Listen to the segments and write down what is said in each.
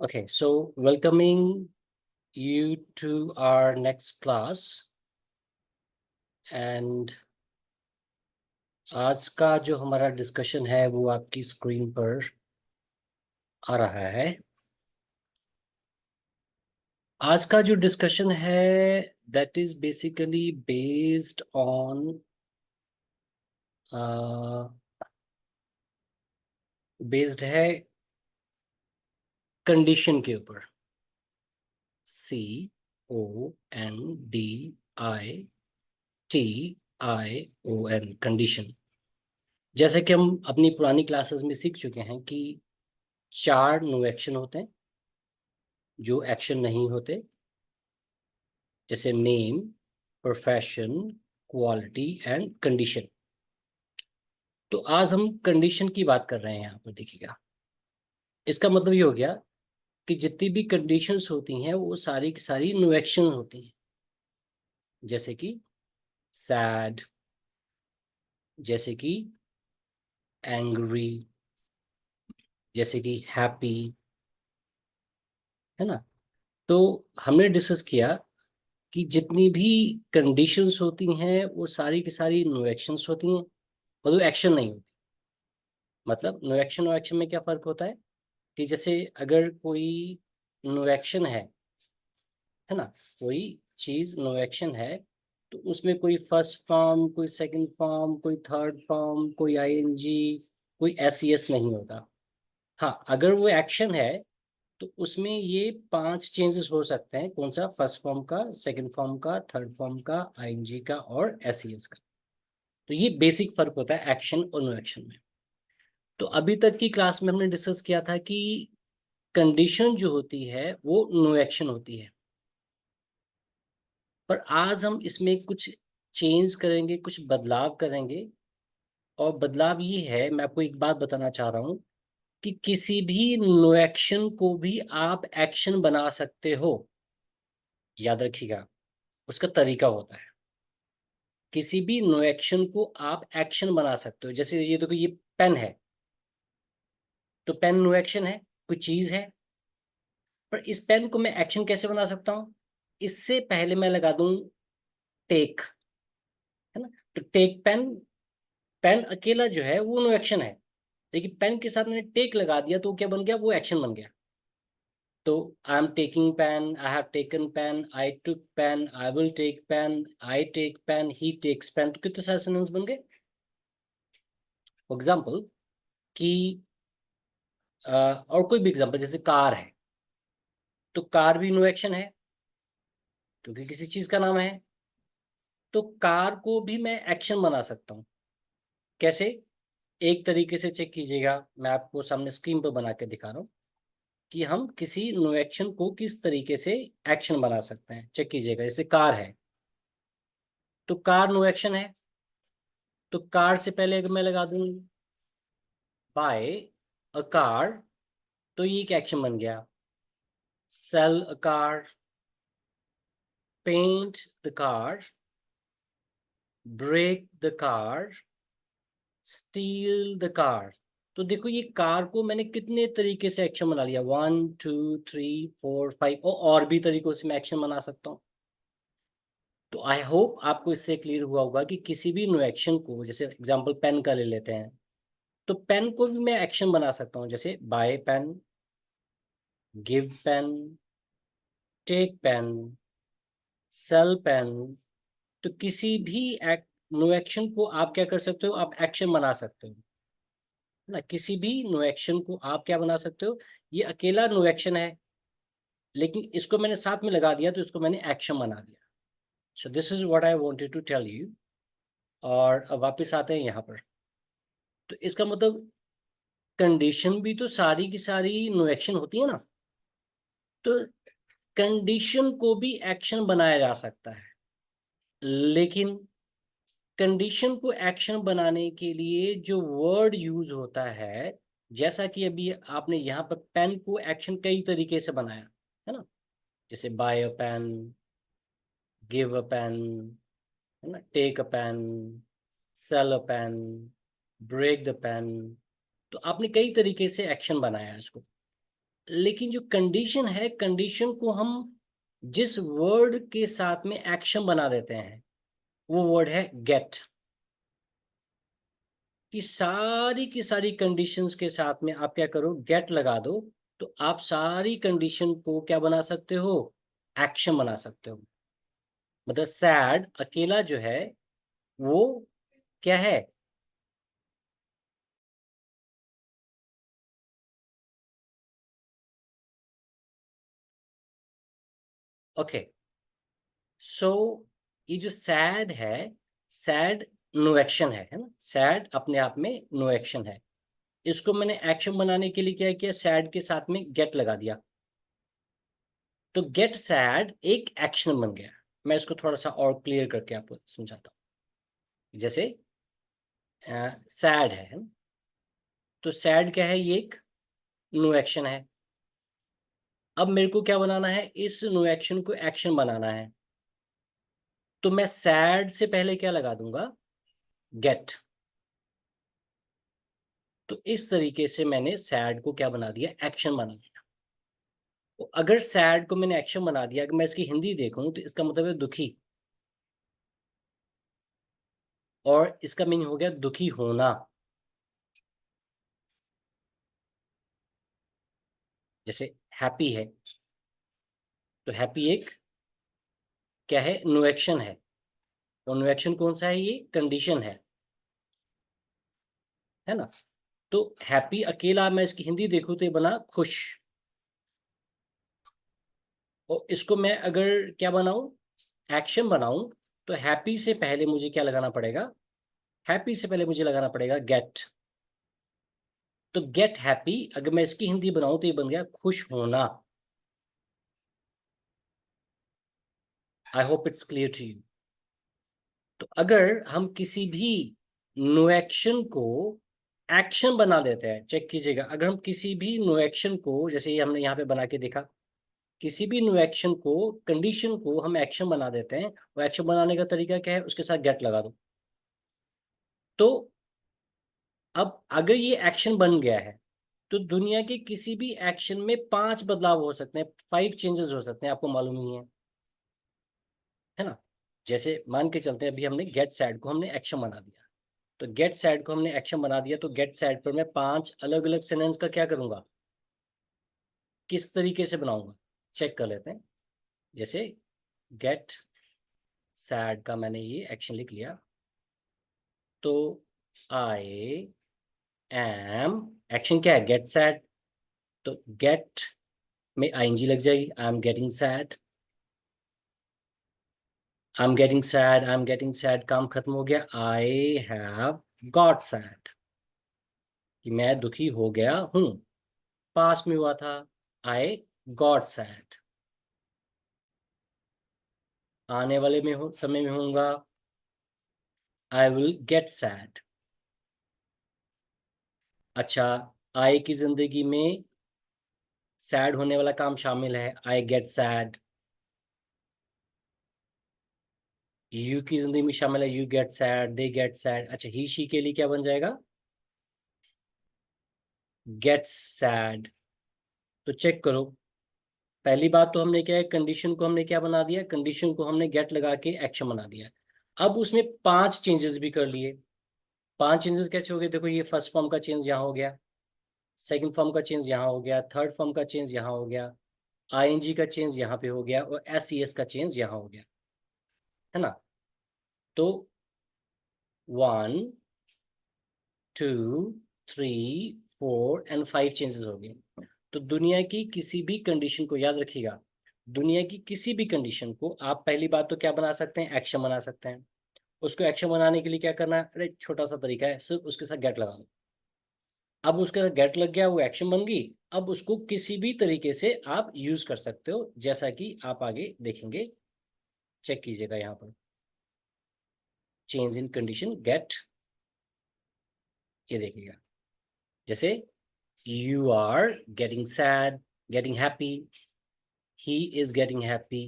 Okay, so welcoming you to our next class. And आज का जो हमारा डिस्कशन है वो आपकी स्क्रीन पर आ रहा है। आज का जो डिस्कशन है that is basically based on based है कंडीशन के ऊपर। CONDITION condition. जैसे कि हम अपनी पुरानी क्लासेस में सीख चुके हैं कि 4 नो एक्शन होते हैं जो एक्शन नहीं होते, जैसे name, profession, quality and condition. तो आज हम कंडीशन की बात कर रहे हैं। यहाँ पर देखिएगा, इसका मतलब ये हो गया कि जितनी भी कंडीशंस होती हैं वो सारी की सारी नो एक्शन होती हैं। जैसे कि सैड, जैसे कि एंग्री, जैसे कि हैप्पी, है ना। तो हमने डिस्कस किया कि जितनी भी कंडीशंस होती हैं वो सारी की सारी नो एक्शंस होती हैं और वो एक्शन नहीं होती। मतलब नो एक्शन और एक्शन में क्या फ़र्क होता है कि जैसे अगर कोई नो एक्शन है ना, कोई चीज़ नो एक्शन है तो उसमें कोई फर्स्ट फॉर्म, कोई सेकंड फॉर्म, कोई थर्ड फॉर्म, कोई आईएनजी, कोई एसईएस नहीं होता। हाँ, अगर वो एक्शन है तो उसमें ये 5 चेंजेस हो सकते हैं। कौन सा? फर्स्ट फॉर्म का, सेकंड फॉर्म का, थर्ड फॉर्म का, आईएनजी का और एसईएस का। तो ये बेसिक फर्क होता है एक्शन और नो एक्शन में। तो अभी तक की क्लास में हमने डिस्कस किया था कि कंडीशन जो होती है वो नो एक्शन होती है, पर आज हम इसमें कुछ चेंज करेंगे, कुछ बदलाव करेंगे। और बदलाव ये है, मैं आपको एक बात बताना चाह रहा हूँ कि किसी भी नो एक्शन को भी आप एक्शन बना सकते हो। याद रखिएगा, उसका तरीका होता है। किसी भी नो एक्शन को आप एक्शन बना सकते हो। जैसे ये देखो, ये पेन है तो पेन नो एक्शन है, कोई चीज है। पर इस पेन को मैं एक्शन कैसे बना सकता हूँ? इससे पहले मैं लगा दूं टेक, है ना। तो टेक पेन, पेन अकेला जो है वो नो एक्शन है, लेकिन पेन के साथ मैंने टेक लगा दिया तो क्या बन गया? वो एक्शन बन गया। तो I am taking pen, I have taken pen, I took pen, I will take pen, I take pen, he takes pen. तो कितने सारे सेंटेंस बन गए। फॉर एग्जाम्पल कि और कोई भी एग्जाम्पल, जैसे कार है तो कार भी नो एक्शन है क्योंकि किसी चीज का नाम है। तो कार को भी मैं एक्शन बना सकता हूँ। कैसे? एक तरीके से चेक कीजिएगा, मैं आपको सामने स्क्रीन पर बना के दिखा रहा हूँ कि हम किसी नो एक्शन को किस तरीके से एक्शन बना सकते हैं। चेक कीजिएगा, जैसे कार है तो कार नो एक्शन है। तो कार से पहले अगर मैं लगा दूं बाय अ कार तो ये एक एक्शन बन गया। Sell a car, paint the car, break the car, steal the car. तो देखो, ये कार को मैंने कितने तरीके से एक्शन बना लिया। 1 2 3 4 5 और भी तरीकों से मैं एक्शन बना सकता हूँ। तो आई होप आपको इससे क्लियर हुआ होगा कि किसी भी नो एक्शन को, जैसे एग्जांपल पेन का ले लेते हैं, तो पेन को भी मैं एक्शन बना सकता हूँ। जैसे buy pen, give pen, take pen, sell pen. तो किसी भी नो एक्शन को आप क्या कर सकते हो? आप एक्शन बना सकते हो, है ना। किसी भी नो एक्शन को आप क्या बना सकते हो? ये अकेला नो एक्शन है, लेकिन इसको मैंने साथ में लगा दिया तो इसको मैंने एक्शन बना दिया। So this is what I wanted to tell you. और अब वापस आते हैं यहाँ पर। तो इसका मतलब कंडीशन भी तो सारी की सारी नो एक्शन होती है ना। तो कंडीशन को भी एक्शन बनाया जा सकता है, लेकिन कंडीशन को एक्शन बनाने के लिए जो वर्ड यूज होता है, जैसा कि अभी आपने यहाँ पर पेन को एक्शन कई तरीके से बनाया, है ना। जैसे buy a pen, give a pen, है ना, take a pen, sell a pen, break the pen. तो आपने कई तरीके से एक्शन बनाया है इसको। लेकिन जो कंडीशन है, कंडीशन को हम जिस वर्ड के साथ में एक्शन बना देते हैं वो वर्ड है गेट। की सारी कंडीशंस के साथ में आप क्या करो, गेट लगा दो, तो आप सारी कंडीशन को क्या बना सकते हो, एक्शन बना सकते हो। मतलब सैड अकेला जो है वो क्या है, ओके। सो ये जो सैड है, सैड नो एक्शन है ना, सैड अपने आप में नो एक्शन है। इसको मैंने एक्शन बनाने के लिए क्या किया, सैड के साथ में गेट लगा दिया, तो गेट सैड एक एक्शन बन गया। मैं इसको थोड़ा सा और क्लियर करके आपको समझाता हूँ। जैसे सैड है ना, तो सैड क्या है, ये एक नो एक्शन है। अब मेरे को क्या बनाना है, इस नो एक्शन को एक्शन बनाना है, तो मैं सैड से पहले क्या लगा दूंगा, गेट। तो इस तरीके से मैंने सैड को क्या बना दिया, एक्शन बना दिया। तो अगर सैड को मैंने एक्शन बना दिया, अगर मैं इसकी हिंदी देखूं तो इसका मतलब है दुखी, और इसका मीनिंग हो गया दुखी होना। जैसे हैप्पी है, तो हैप्पी एक क्या है, नो एक्शन है। और नो एक्शन कौन सा है, ये कंडीशन है ना। तो हैप्पी अकेला मैं इसकी हिंदी देखूं तो ये बना खुश। और इसको मैं अगर क्या बनाऊं, एक्शन बनाऊं, तो हैप्पी से पहले मुझे क्या लगाना पड़ेगा, हैप्पी से पहले मुझे लगाना पड़ेगा गेट। तो गेट हैप्पी अगर मैं इसकी हिंदी बनाऊं तो ये बन गया खुश होना। I hope it's clear to you. तो अगर हम किसी भी नो एक्शन को एक्शन बना देते हैं, चेक कीजिएगा, अगर हम किसी भी नो एक्शन को, जैसे ये हमने यहाँ पे बना के देखा, किसी भी नो एक्शन को, कंडीशन को हम एक्शन बना देते हैं, वो एक्शन बनाने का तरीका क्या है, उसके साथ गेट लगा दो। तो अब अगर ये एक्शन बन गया है, तो दुनिया के किसी भी एक्शन में 5 बदलाव हो सकते हैं, 5 चेंजेस हो सकते हैं, आपको मालूम ही है ना। जैसे मान के चलते हैं, अभी हमने गेट सैड को हमने एक्शन बना दिया, तो गेट सैड को हमने एक्शन बना दिया, तो गेट सैड पर मैं 5 अलग अलग सेंटेंस का क्या करूंगा, किस तरीके से बनाऊंगा, चेक कर लेते हैं। जैसे गेट सैड का मैंने ये एक्शन लिख लिया, तो आई एम, एक्शन क्या है, गेट सैड, तो गेट में आईएनजी लग जाएगी, आई am getting sad. I am getting sad, I am getting sad, काम खत्म हो गया। आई हैव गॉट सैड, कि मैं दुखी हो गया हूं, पास में हुआ था, आई गॉट सैड। आने वाले में हो, समय में होऊंगा, आई विल गेट सैड। अच्छा, आई की जिंदगी में सैड होने वाला काम शामिल है, आई गेट सैड। यू की जिंदगी में शामिल है, you get sad, they get sad. अच्छा, ही शी के लिए क्या बन जाएगा, गेट्स सैड। तो चेक करो, पहली बात तो हमने क्या है, कंडीशन को हमने क्या बना दिया, कंडीशन को हमने गेट लगा के एक्शन बना दिया। अब उसमें 5 चेंजेस भी कर लिए। 5 चेंजेस कैसे हो गए, देखो, ये फर्स्ट फॉर्म का चेंज यहाँ हो गया, सेकंड फॉर्म का चेंज यहाँ हो गया, थर्ड फॉर्म का चेंज यहाँ हो गया, आईएनजी का चेंज यहाँ पे हो गया, और एसईएस का चेंज यहाँ हो गया, है ना। तो 1 2 3 4 एंड 5 चेंजेस हो गए। तो दुनिया की किसी भी कंडीशन को याद रखिएगा, दुनिया की किसी भी कंडीशन को आप पहली बात तो क्या बना सकते हैं, एक्शन बना सकते हैं। उसको एक्शन बनाने के लिए क्या करना है, अरे छोटा सा तरीका है, सिर्फ उसके साथ गेट लगा दो। अब उसके साथ गेट लग गया, वो एक्शन बन गई। अब उसको किसी भी तरीके से आप यूज कर सकते हो, जैसा कि आप आगे देखेंगे। चेक कीजिएगा यहाँ पर, चेंज इन कंडीशन गेट, ये देखिएगा। जैसे you are getting sad, getting happy, he is getting happy.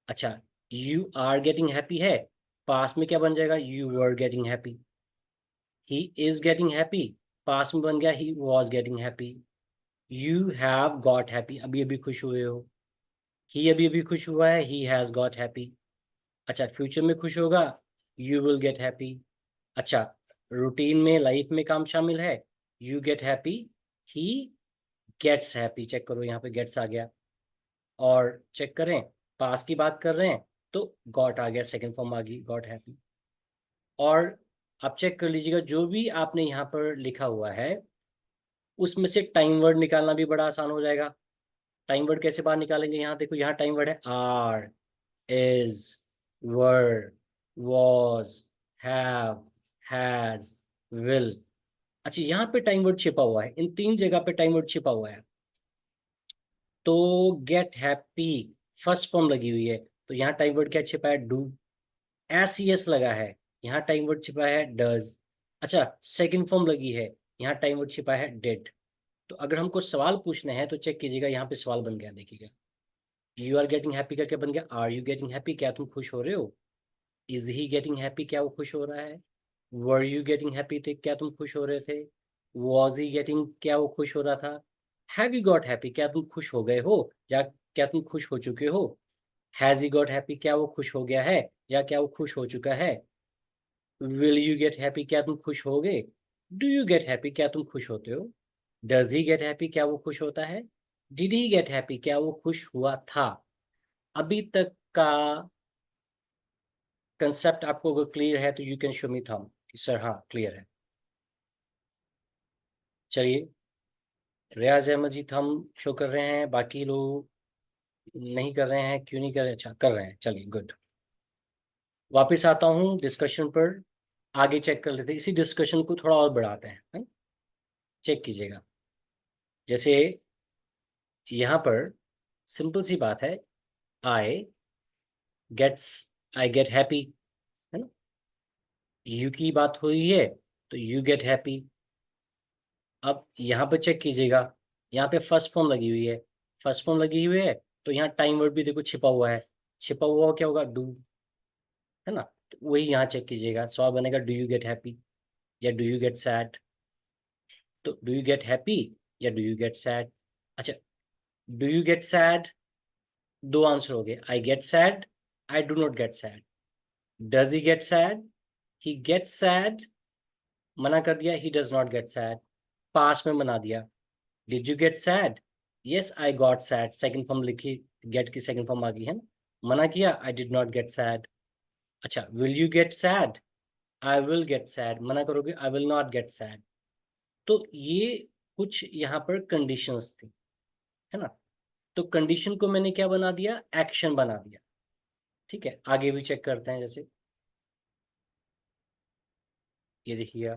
अच्छा, यू आर गेटिंग हैप्पी है, पास में क्या बन जाएगा, you were getting happy. He is getting happy, पास में बन गया he was getting happy. You have got happy, अभी अभी खुश हुए हो। ही अभी अभी खुश हुआ है, ही हैज गॉट हैप्पी। अच्छा, फ्यूचर में खुश होगा, यू विल गेट हैप्पी। अच्छा, रूटीन में, लाइफ में काम शामिल है, you get happy, he gets happy. Check करो, यहाँ पे गेट्स आ गया। और चेक करें, पास की बात कर रहे हैं तो गॉट आ गया, सेकंड फॉर्म आ गई, गॉट हैप्पी। और आप चेक कर लीजिएगा, जो भी आपने यहाँ पर लिखा हुआ है उसमें से टाइम वर्ड निकालना भी बड़ा आसान हो जाएगा। टाइम वर्ड कैसे बाहर निकालेंगे? यहाँ देखो, यहाँ टाइम वर्ड है are, is, were, was, have, has, will. अच्छा, यहाँ पे टाइम वर्ड छिपा हुआ है, इन तीन जगह पे टाइम वर्ड छिपा हुआ है। तो गेट हैप्पी फर्स्ट फॉर्म लगी हुई है, तो यहाँ टाइम वर्ड क्या छिपा है? डू। एस यस लगा है, यहाँ टाइम वर्ड छिपा है डज। अच्छा, सेकंड फॉर्म लगी है, यहाँ टाइम वर्ड छिपा है डिड। तो अगर हमको सवाल पूछने हैं तो चेक कीजिएगा, यहाँ पे सवाल बन गया, देखिएगा। यू आर गेटिंग हैप्पी करके बन गया आर यू गेटिंग हैप्पी, क्या तुम खुश हो रहे हो? इज ही गेटिंग हैप्पी, क्या वो खुश हो रहा है? वर यू गेटिंग हैप्पी थे, क्या तुम खुश हो रहे थे? वॉज ही गेटिंग, क्या वो खुश हो रहा था? हैव यू गॉट हैप्पी, क्या तुम खुश हो गए हो या क्या तुम खुश हो चुके हो? हैज ही गॉट हैप्पी, क्या वो खुश हो गया है या क्या वो खुश हो चुका है? विल यू गेट हैप्पी, क्या तुम खुश होगे? डू यू गेट हैप्पी, क्या तुम खुश होते हो? डज ही गेट हैप्पी, क्या वो खुश होता है? डिड ही गेट हैप्पी, क्या वो खुश हुआ था? अभी तक का कंसेप्ट आपको अगर क्लियर है तो you can show me thumb कि सर हाँ क्लियर है। चलिए, रियाज अहमद जी थंब शो कर रहे हैं, बाकी लोग नहीं कर रहे हैं, क्यों नहीं कर रहे? अच्छा, कर रहे हैं, चलिए गुड। वापस आता हूँ डिस्कशन पर, आगे चेक कर लेते हैं, इसी डिस्कशन को थोड़ा और बढ़ाते हैं, है? चेक कीजिएगा, जैसे यहाँ पर सिंपल सी बात है, आई गेट्स, आई गेट हैप्पी, है ना? यू की बात हुई है तो यू गेट हैप्पी। अब यहाँ पे चेक कीजिएगा, यहाँ पे फर्स्ट फॉर्म लगी हुई है, फर्स्ट फॉर्म लगी हुई है तो यहाँ टाइम वर्ड भी देखो छिपा हुआ है, छिपा हुआ क्या होगा? डू, है ना? तो वही यहाँ चेक कीजिएगा, सवाल बनेगा डू यू गेट हैप्पी या डू यू गेट सैड। तो डू यू गेट हैप्पी या डू यू गेट सैड? अच्छा, डू यू गेट सैड, दो आंसर हो गए, I get sad, I do not get sad. Does he get sad, he get sad, मना कर दिया, he does not get sad, पास में बना दिया। Did you get sad? Yes I got sad, second form लिखी, गेट की second form आ गई है ना। मना किया, I did not get sad. अच्छा, will you get sad? I will get sad, मना करोगे, I will not get sad. तो ये कुछ यहाँ पर कंडीशंस थी, है ना? तो कंडीशन को मैंने क्या बना दिया? एक्शन बना दिया। ठीक है, आगे भी चेक करते हैं, जैसे ये देखिए,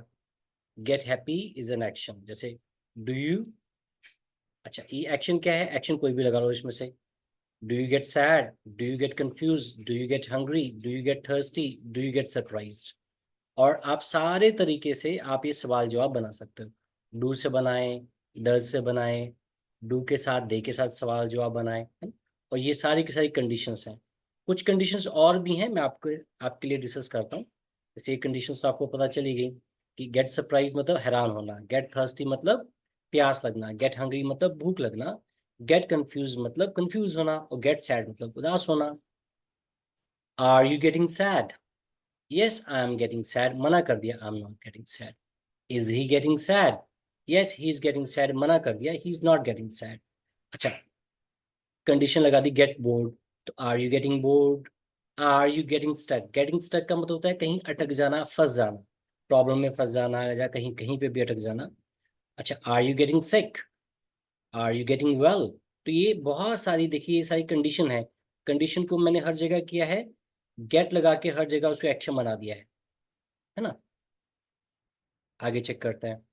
gate happy is an action, जैसे डू यू। अच्छा, ये एक्शन क्या है? एक्शन कोई भी लगा लो इसमें से। Do you get sad? Do you get confuse? Do you gate hungry? Do you gate thirsty? Do you gate surprised? और आप सारे तरीके से आप ये सवाल जवाब बना सकते हो। डू से बनाएं, डज से बनाएं, डू के साथ, दे के साथ सवाल जवाब बनाएं, है ना? और ये सारी की सारी कंडीशंस हैं। कुछ कंडीशंस और भी हैं, मैं आपको आपके लिए डिस्कस करता हूँ। जैसे ये कंडीशंस तो आपको पता चली गई कि गेट सरप्राइज मतलब हैरान होना, गेट थर्स्टी मतलब प्यास लगना, गेट हंग्री मतलब भूख लगना, गेट कंफ्यूज मतलब कंफ्यूज होना, और गेट सैड मतलब उदास होना। Are you getting sad? Yes I am getting sad, मना कर दिया, I am not getting sad. Is he getting sad? Yes he is getting sad, मना कर दिया, he is not getting sad. अच्छा, कंडीशन लगा दी गेट बोर्ड, तो are you getting bored? Are you getting stuck? Getting stuck का मतलब होता है कहीं अटक जाना, फंस जाना, प्रॉब्लम में फंस जाना या कहीं कहीं पे भी अटक जाना। अच्छा, are you getting sick? Are you getting well? तो ये बहुत सारी, देखिए ये सारी कंडीशन है। कंडीशन को मैंने हर जगह किया है, गेट लगा के हर जगह उसको एक्शन बना दिया है ना? आगे चेक करते हैं,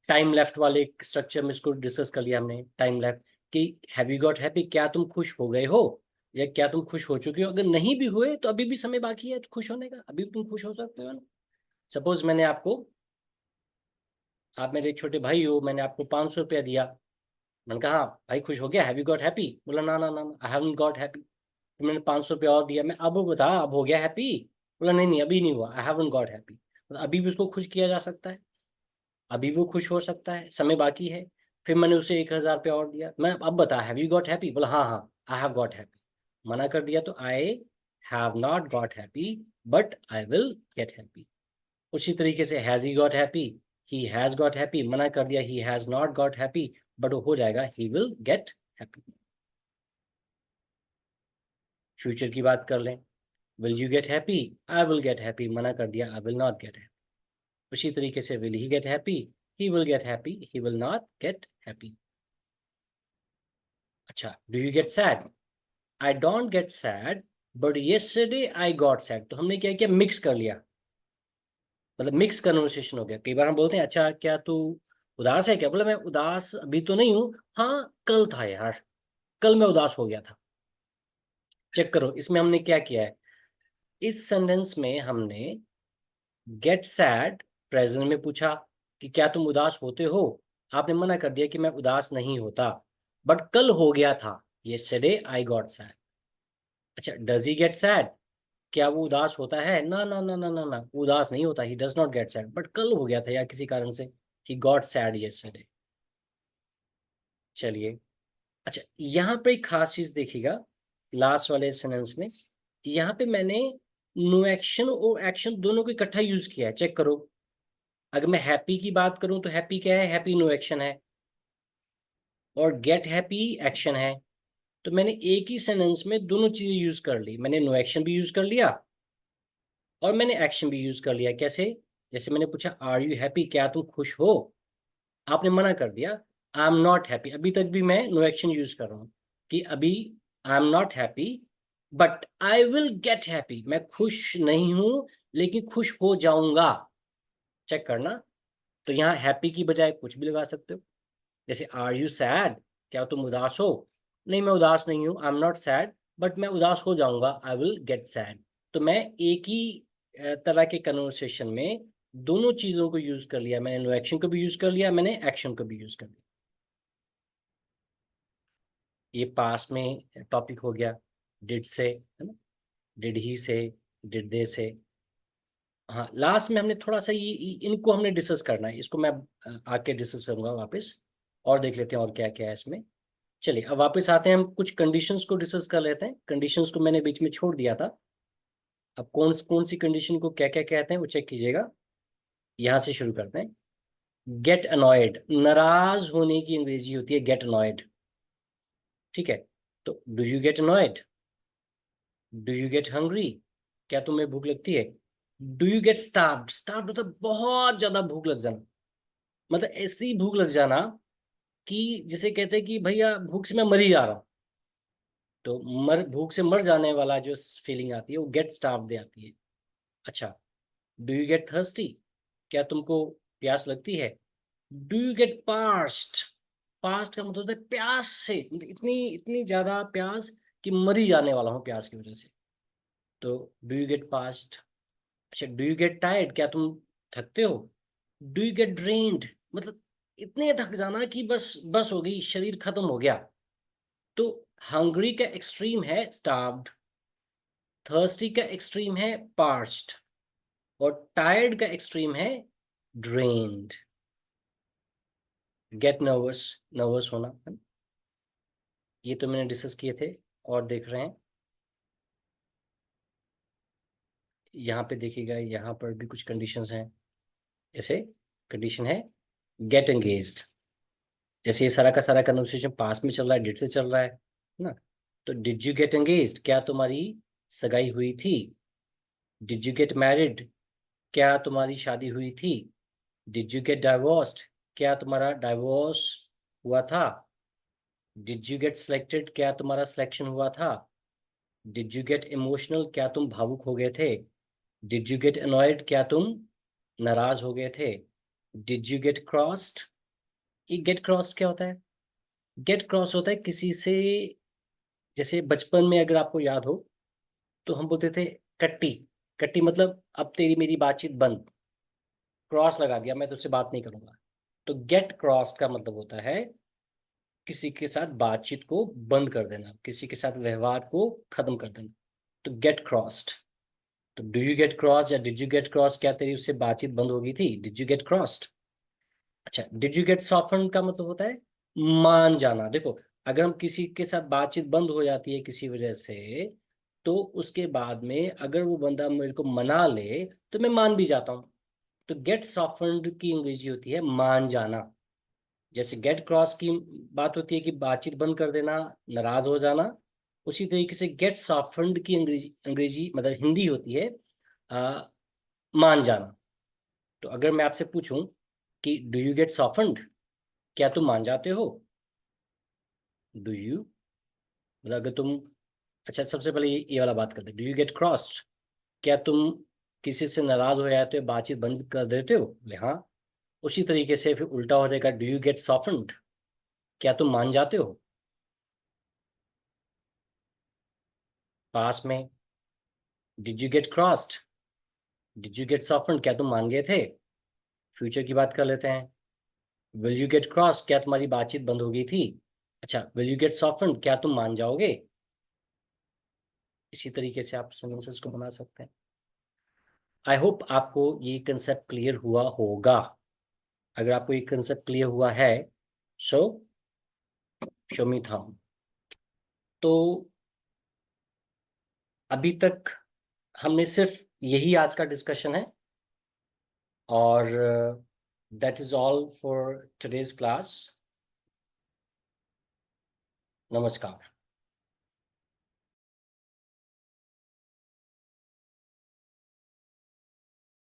टाइम लेफ्ट वाले स्ट्रक्चर में इसको डिस्कस कर लिया हमने। टाइम लेफ्ट कि हैव यू गॉट हैप्पी, क्या तुम खुश हो गए हो या क्या तुम खुश हो चुके हो? अगर नहीं भी हुए तो अभी भी समय बाकी है तो खुश होने का, अभी भी तुम खुश हो सकते हो ना। सपोज मैंने आपको, आप मेरे एक छोटे भाई हो, मैंने आपको 500 रुपया दिया, मैंने कहा हाँ भाई खुश हो गया, हैव यू गॉट हैप्पी? बोला ना ना ना, आई हैवंट गॉट हैप्पी। तो मैंने 500 रुपया और दिया, मैं अब बता अब हो गया हैप्पी? बोला नहीं नहीं अभी नहीं हुआ, आई हैवंट गॉट हैप्पी। मतलब अभी भी उसको खुश किया जा सकता है, अभी वो खुश हो सकता है, समय बाकी है। फिर मैंने उसे 1,000 रुपया और दिया। मैं अब बता, हैव यू गॉट हैप्पी? बोला हाँ हाँ आई हैव गॉट हैप्पी। मना कर दिया तो I have not got happy but I will get happy. उसी तरीके से has he got happy, he has got happy, मना कर दिया he has not got happy but वो हो जाएगा he will get happy. Future की बात कर लें, will you get happy? I will get happy, मना कर दिया आई विल नॉट गेट हैप्पी। उसी तरीके से will he gate happy? He will get happy, he will not get happy. अच्छा, do you get sad? I don't get sad but yesterday I got sad. तो हमने क्या किया, मिक्स कर लिया, मतलब मिक्स कन्वर्सेशन हो गया। कई बार हम बोलते हैं अच्छा क्या तू उदास है क्या? बोला मैं उदास अभी तो नहीं हूँ, हाँ कल था यार, कल मैं उदास हो गया था। चेक करो इसमें हमने क्या किया है, इस सेंटेंस में हमने गेट सैड प्रेजेंट में पूछा कि क्या तुम उदास होते हो, आपने मना कर दिया कि मैं उदास नहीं होता, बट कल हो गया था, येस्टरडे आई गॉट सैड। अच्छा, डज ही गेट सैड? क्या वो उदास होता है? ना ना ना ना ना ना, वो उदास नहीं होता, ही does not get sad, but कल हो गया था या किसी कारण से, ही गॉट सैड येस्टरडे। चलिए, अच्छा यहाँ पे एक खास चीज देखिएगा, लास्ट वाले सेंटेंस में यहाँ पे मैंने नो एक्शन और एक्शन दोनों को इकट्ठा यूज किया है। चेक करो, अगर मैं हैप्पी की बात करूं तो हैप्पी क्या है, हैप्पी नो एक्शन है, और गेट हैप्पी एक्शन है। तो मैंने एक ही सेंटेंस में दोनों चीजें यूज कर ली, मैंने नो एक्शन भी यूज कर लिया और मैंने एक्शन भी यूज कर लिया। कैसे? जैसे मैंने पूछा आर यू हैप्पी, क्या तुम खुश हो, आपने मना कर दिया आई एम नॉट हैप्पी, अभी तक भी मैं नो एक्शन यूज कर रहा हूँ कि अभी आई am not happy but I will get happy, मैं खुश नहीं हूं लेकिन खुश हो जाऊंगा। चेक करना, तो यहाँ हैप्पी की बजाय कुछ भी लगा सकते हो। जैसे आर यू सैड, क्या तुम उदास हो? नहीं मैं उदास नहीं हूँ, आई एम नॉट सैड बट मैं उदास हो जाऊंगा, आई विल गेट सैड। तो मैं एक ही तरह के कन्वर्सेशन में दोनों चीजों को यूज कर लिया, मैंने नो एक्शन को भी यूज कर लिया, मैंने एक्शन को भी यूज कर लिया। ये पास में टॉपिक हो गया, डिड से, है ना, डिड ही से, डिड दे से। हाँ लास्ट में हमने थोड़ा सा इनको हमने डिस्कस करना है, इसको मैं आके डिस्कस करूंगा वापस, और देख लेते हैं और क्या क्या है इसमें। चलिए अब वापस आते हैं, हम कुछ कंडीशंस को डिस्कस कर लेते हैं। कंडीशंस को मैंने बीच में छोड़ दिया था, अब कौन कौन सी कंडीशन को क्या क्या कहते हैं वो चेक कीजिएगा। यहाँ से शुरू करते हैं। गेट अनॉयड, नाराज होने की अंग्रेजी होती है गेट अनॉयड, ठीक है? तो do you get annoyed? Do you gate hungry? क्या तुम्हें भूख लगती है? Do you gate starved? Starved मतलब बहुत ज्यादा भूख लग जाना, मतलब ऐसी भूख लग जाना कि जिसे कहते हैं कि भैया भूख से मैं मर ही जा रहा हूँ। तो मर भूख से मर जाने वाला जो फीलिंग आती है वो गेट स्टार्व्ड आती है। अच्छा, डू यू गेट थर्स्टी? क्या तुमको प्यास लगती है? Do you gate past? Past का मतलब होता है प्यास से, मतलब इतनी इतनी ज्यादा प्यास कि मर ही जाने वाला हूँ प्यास की वजह से। तो डू यू गेट पास्ट। अच्छा, डू यू गेट टायर्ड? क्या तुम थकते हो? Do you gate drained? मतलब इतने थक जाना कि बस बस हो गई, शरीर खत्म हो गया। तो हंग्री का एक्सट्रीम है स्टार्व्ड, थर्स्टी का एक्सट्रीम है पार्च्ड, और टायर्ड का एक्सट्रीम है ड्रेन्ड। गेट नर्वस, नर्वस होना है? ये तो मैंने डिस्कस किए थे, और देख रहे हैं यहाँ पे देखिएगा, यहाँ पर भी कुछ कंडीशंस हैं। जैसे कंडीशन है गेट एंगेज्ड, जैसे ये सारा का सारा कन्वर्सेशन पास में चल रहा है, डिड से चल रहा है ना? तो डिड यू गेट एंगेज्ड, क्या तुम्हारी सगाई हुई थी? Did you get married? क्या तुम्हारी शादी हुई थी? Did you gate divorced? क्या तुम्हारा डाइवोर्स हुआ था? Did you get selected? क्या तुम्हारा सिलेक्शन हुआ था? Did you get emotional? क्या तुम भावुक हो गए थे? Did you get annoyed? क्या तुम नाराज हो गए थे? Did you get crossed? ये गेट क्रॉस्ड क्या होता है? गेट क्रॉस होता है किसी से, जैसे बचपन में अगर आपको याद हो तो हम बोलते थे कट्टी। कट्टी मतलब अब तेरी मेरी बातचीत बंद, क्रॉस लगा दिया, मैं तुझसे बात नहीं करूंगा। तो गेट क्रॉस का मतलब होता है किसी के साथ बातचीत को बंद कर देना, किसी के साथ व्यवहार को खत्म कर देना। तो गेट क्रॉस्ड। तो डू यू गेट क्रॉस या डिड यू गेट क्रॉस, क्या तेरी उससे बातचीत बंद हो गई थी? Did you get crossed. अच्छा, डिड यू गेट सॉफ्टन का मतलब होता है मान जाना, देखो अगर हम किसी के साथ बातचीत बंद हो जाती है किसी वजह से, तो उसके बाद में अगर वो बंदा मेरे को मना ले तो मैं मान भी जाता हूँ। तो गेट सॉफ्टन्ड की अंग्रेजी होती है मान जाना। जैसे गेट क्रॉस की बात होती है कि बातचीत बंद कर देना, नाराज हो जाना, उसी तरीके से गेट सॉफ्टन्ड की अंग्रेजी अंग्रेजी मतलब हिंदी होती है मान जाना। तो अगर मैं आपसे पूछूं कि डू यू गेट सॉफ्टन्ड, क्या तुम मान जाते हो? डू यू मतलब अगर तुम, अच्छा सबसे पहले ये वाला बात करते हैं, डू यू गेट क्रॉस्ड, क्या तुम किसी से नाराज हो जाते हो, बातचीत बंद कर देते हो? बोले हाँ। उसी तरीके से फिर उल्टा हो जाएगा, डू यू गेट सॉफ्टन्ड, क्या तुम मान जाते हो? पास में did you get crossed, did you get softened, क्या तुम मान गए थे? फ्यूचर की बात कर लेते हैं, विल यू गेट क्रॉस्ड, क्या तुम्हारी बातचीत बंद हो गई थी? अच्छा, विल यू गेट सॉफ्टन्ड, क्या तुम मान जाओगे? इसी तरीके से आप सेंटेंसेस को बना सकते हैं। आई होप आपको ये कंसेप्ट क्लियर हुआ होगा। अगर आपको ये कंसेप्ट क्लियर हुआ है, सो शो मी थम। तो अभी तक हमने सिर्फ यही आज का डिस्कशन है, और that is all for today's class. नमस्कार।